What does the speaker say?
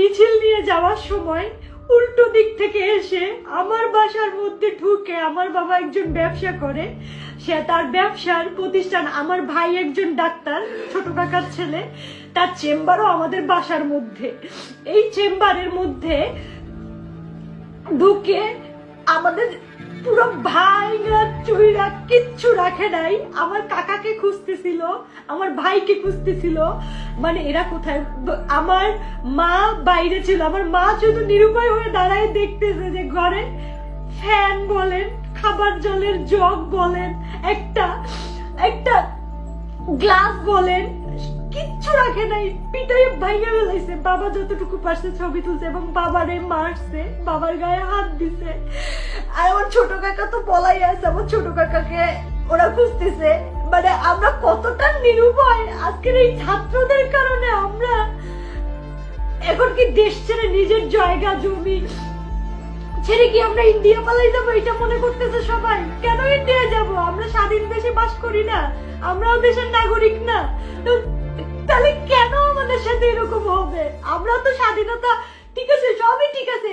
মিছিল নিয়ে যাওয়ার সময় উল্টো দিক থেকে এসে আমার বাসার মধ্যে ঢুকে, আমার বাবা একজন ব্যবসা করে, সে তার ব্যবসার প্রতিষ্ঠান, আমার ভাই একজন ডাক্তার, ছোট কাকার ছেলে, তার চেম্বারও আমাদের বাসার মধ্যে। এই চেম্বারের মধ্যে ঢুকে আমাদের পুরো ভাইরা চুইরা কিচ্ছু রাখে নাই, আমার কাকাকে খুঁজতেছিল, আমার ভাইকে খুঁজতেছিল, মানে এরা কোথায়। আমার মা বাইরে ছিল, আমার মা শুধু নিরুপায় হয়ে দাঁড়ায় দেখতেছে যে ঘরে ফ্যান বলেন, খাবার জলের জগ বলেন, একটা একটা গ্লাস বলেন, কিচ্ছু রাখে নাই, পিটাই ভাইয়া ফেলাইছে। বাবা যতটুকু পারছে ছবি তুলছে এবং বাবারে মারছে, বাবার গায়ে হাত দিছে। আর আমার ছোট কাকা তো পলাই আছে, আমার ছোট কাকাকে ওরা খুঁজতেছে। মানে আমরা কতটা নিরুপায় আজকের এই ছাত্রদের কারণে। আমরা এখন কি দেশ ছেড়ে নিজের জায়গা জমি ছেড়ে কি আমরা ইন্ডিয়া পালাই যাবো, এটা মনে করতেছে সবাই। কেন ইন্ডিয়া যাব? আমরা স্বাধীন দেশে বাস করি না? আমরাও দেশের নাগরিক না? তাহলে কেন আমাদের সাথে এরকম হবে? আমরা তো স্বাধীনতা, ঠিক আছে, সবই ঠিক আছে।